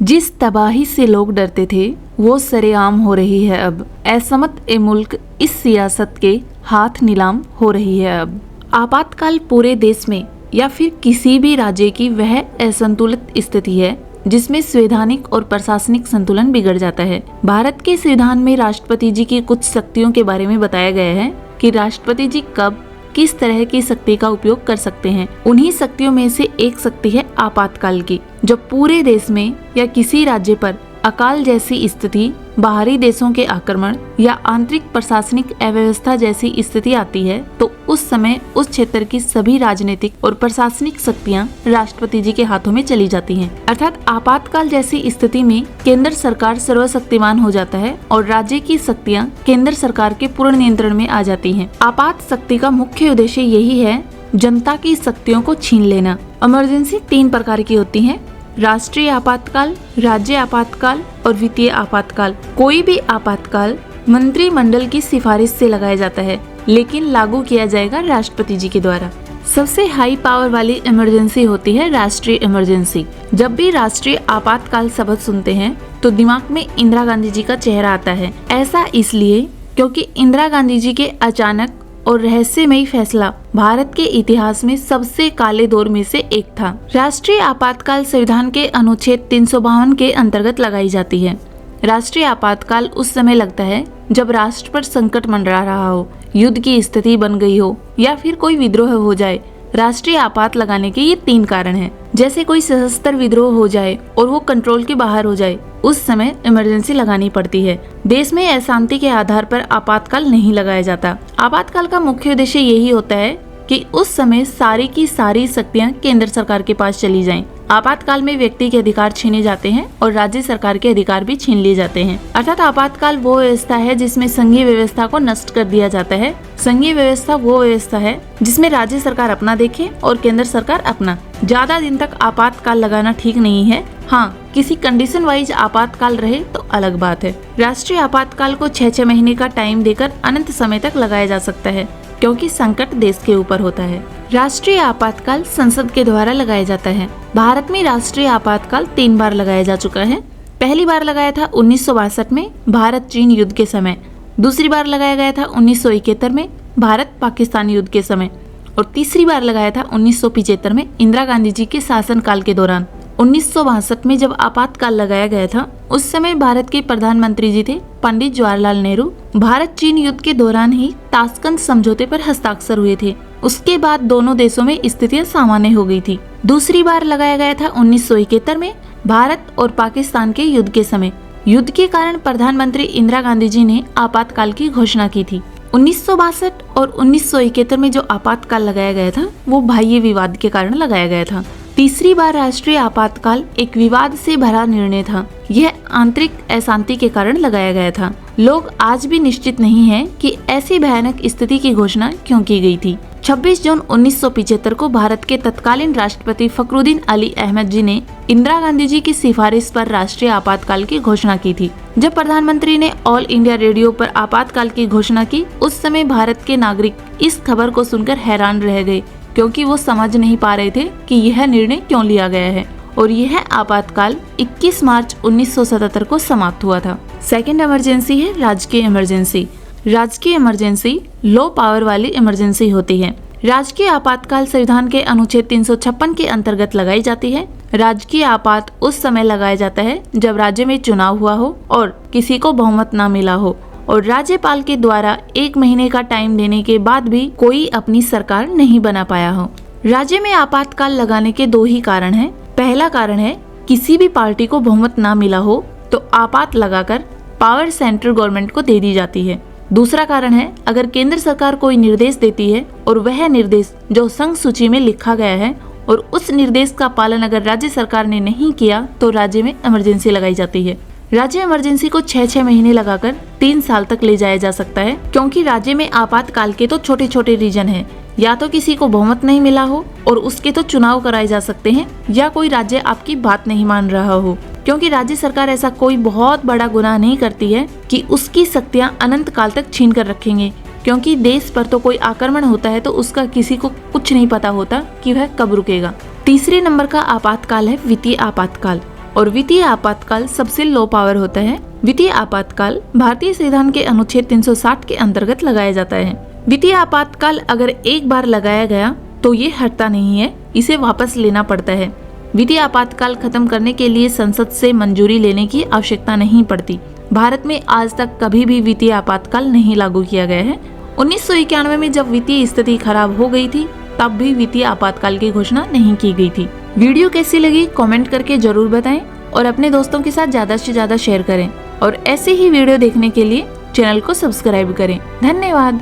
जिस तबाही से लोग डरते थे वो सरेआम हो रही है अब। ऐसमत ए मुल्क इस सियासत के हाथ नीलाम हो रही है अब। आपातकाल पूरे देश में या फिर किसी भी राज्य की वह असंतुलित स्थिति है जिसमें संवैधानिक और प्रशासनिक संतुलन बिगड़ जाता है। भारत के संविधान में राष्ट्रपति जी की कुछ शक्तियों के बारे में बताया गया है कि राष्ट्रपति जी कब किस तरह की शक्ति का उपयोग कर सकते हैं। उन्हीं शक्तियों में से एक शक्ति है आपातकाल की। जब पूरे देश में या किसी राज्य पर अकाल जैसी स्थिति, बाहरी देशों के आक्रमण या आंतरिक प्रशासनिक अव्यवस्था जैसी स्थिति आती है तो उस समय उस क्षेत्र की सभी राजनीतिक और प्रशासनिक शक्तियां राष्ट्रपति जी के हाथों में चली जाती हैं। अर्थात आपातकाल जैसी स्थिति में केंद्र सरकार सर्वशक्तिमान हो जाता है और राज्य की शक्तियां केंद्र सरकार के पूर्ण नियंत्रण में आ जाती हैं। आपात शक्ति का मुख्य उद्देश्य यही है जनता की शक्तियों को छीन लेना। इमरजेंसी 3 प्रकार की होती है: राष्ट्रीय आपातकाल, राज्य आपातकाल और वित्तीय आपातकाल। कोई भी आपातकाल मंत्रिमंडल की सिफारिश से लगाया जाता है लेकिन लागू किया जाएगा राष्ट्रपति जी के द्वारा। सबसे हाई पावर वाली इमरजेंसी होती है राष्ट्रीय इमरजेंसी। जब भी राष्ट्रीय आपातकाल शब्द सुनते हैं तो दिमाग में इंदिरा गांधी जी का चेहरा आता है। ऐसा इसलिए क्योंकि इंदिरा गांधी जी के अचानक और रहस्यमयी फैसला भारत के इतिहास में सबसे काले दौर में से एक था। राष्ट्रीय आपातकाल संविधान के अनुच्छेद 352 के अंतर्गत लगाई जाती है। राष्ट्रीय आपातकाल उस समय लगता है जब राष्ट्र पर संकट मंडरा रहा हो, युद्ध की स्थिति बन गई हो या फिर कोई विद्रोह हो जाए। राष्ट्रीय आपात लगाने के ये 3 कारण हैं। जैसे कोई सशस्त्र विद्रोह हो जाए और वो कंट्रोल के बाहर हो जाए, उस समय इमरजेंसी लगानी पड़ती है। देश में अशांति के आधार पर आपातकाल नहीं लगाया जाता। आपातकाल का मुख्य उद्देश्य यही होता है कि उस समय सारी की सारी शक्तियां केंद्र सरकार के पास चली जाएं। आपातकाल में व्यक्ति के अधिकार छीने जाते हैं और राज्य सरकार के अधिकार भी छीन लिए जाते हैं। अर्थात आपातकाल वो व्यवस्था है जिसमें संघीय व्यवस्था को नष्ट कर दिया जाता है। संघीय व्यवस्था वो व्यवस्था है जिसमें राज्य सरकार अपना देखे और केंद्र सरकार अपना। ज्यादा दिन तक आपातकाल लगाना ठीक नहीं है। हाँ, किसी कंडीशन वाइज आपातकाल रहे तो अलग बात है। राष्ट्रीय आपातकाल को 6 महीने का टाइम देकर अनंत समय तक लगाया जा सकता है क्योंकि संकट देश के ऊपर होता है। राष्ट्रीय आपातकाल संसद के द्वारा लगाया जाता है। भारत में राष्ट्रीय आपातकाल 3 बार लगाया जा चुका है। पहली बार लगाया था 1962 में भारत चीन युद्ध के समय, दूसरी बार लगाया गया था 1971 में भारत पाकिस्तान युद्ध के समय और तीसरी बार लगाया था 1975 में इंदिरा गांधी जी के शासनकाल के दौरान। 1962 में जब आपातकाल लगाया गया था उस समय भारत के प्रधानमंत्री जी थे पंडित जवाहरलाल नेहरू। भारत चीन युद्ध के दौरान ही ताशकंद समझौते पर हस्ताक्षर हुए थे। उसके बाद दोनों देशों में स्थितियां सामान्य हो गई थी। दूसरी बार लगाया गया था 1971 में भारत और पाकिस्तान के युद्ध के समय। युद्ध के कारण प्रधानमंत्री इंदिरा गांधी जी ने आपातकाल की घोषणा की थी। 1962 और 1971 में जो आपातकाल लगाया गया था वो बाह्य विवाद के कारण लगाया गया था। तीसरी बार राष्ट्रीय आपातकाल एक विवाद से भरा निर्णय था। यह आंतरिक अशांति के कारण लगाया गया था। लोग आज भी निश्चित नहीं हैं कि ऐसी भयानक स्थिति की घोषणा क्यों की गई थी। 26 जून 1975 को भारत के तत्कालीन राष्ट्रपति फखरुद्दीन अली अहमद जी ने इंदिरा गांधी जी की सिफारिश पर राष्ट्रीय आपातकाल की घोषणा की थी। जब प्रधानमंत्री ने ऑल इंडिया रेडियो पर आपातकाल की घोषणा की उस समय भारत के नागरिक इस खबर को सुनकर हैरान रह गए क्योंकि वो समझ नहीं पा रहे थे कि यह निर्णय क्यों लिया गया है और यह आपातकाल 21 मार्च 1977 को समाप्त हुआ था। सेकेंड इमरजेंसी है राजकीय इमरजेंसी। राजकीय इमरजेंसी लो पावर वाली इमरजेंसी होती है। राजकीय आपातकाल संविधान के अनुच्छेद 356 के अंतर्गत लगाई जाती है। राजकीय आपात उस समय लगाया जाता है जब राज्य में चुनाव हुआ हो और किसी को बहुमत न मिला हो और राज्यपाल के द्वारा 1 महीने का टाइम देने के बाद भी कोई अपनी सरकार नहीं बना पाया हो। राज्य में आपातकाल लगाने के 2 ही कारण हैं। पहला कारण है किसी भी पार्टी को बहुमत ना मिला हो तो आपात लगाकर पावर सेंट्रल गवर्नमेंट को दे दी जाती है। दूसरा कारण है अगर केंद्र सरकार कोई निर्देश देती है और वह निर्देश जो संघ सूची में लिखा गया है और उस निर्देश का पालन अगर राज्य सरकार ने नहीं किया तो राज्य में इमरजेंसी लगाई जाती है। राज्य इमरजेंसी को 6 महीने लगाकर 3 साल तक ले जाया जा सकता है क्योंकि राज्य में आपातकाल के तो छोटे छोटे रीजन हैं। या तो किसी को बहुमत नहीं मिला हो और उसके तो चुनाव कराए जा सकते हैं या कोई राज्य आपकी बात नहीं मान रहा हो क्योंकि राज्य सरकार ऐसा कोई बहुत बड़ा गुनाह नहीं करती है कि उसकी शक्तियां अनंत काल तक छीन कर रखेंगे क्योंकि देश पर तो कोई आक्रमण होता है तो उसका किसी को कुछ नहीं पता होता कि वह कब रुकेगा। तीसरे नंबर का आपातकाल है वित्तीय आपातकाल। और वित्तीय आपातकाल सबसे लो पावर होता है। वित्तीय आपातकाल भारतीय संविधान के अनुच्छेद 360 के अंतर्गत लगाया जाता है। वित्तीय आपातकाल अगर एक बार लगाया गया तो ये हटता नहीं है, इसे वापस लेना पड़ता है। वित्तीय आपातकाल खत्म करने के लिए संसद से मंजूरी लेने की आवश्यकता नहीं पड़ती। भारत में आज तक कभी भी वित्तीय आपातकाल नहीं लागू किया गया है। 1991 में जब वित्तीय स्थिति खराब हो गई थी तब भी वित्तीय आपातकाल की घोषणा नहीं की गई थी। वीडियो कैसी लगी कमेंट करके जरूर बताएं और अपने दोस्तों के साथ ज्यादा से ज्यादा शेयर करें और ऐसे ही वीडियो देखने के लिए चैनल को सब्सक्राइब करें। धन्यवाद।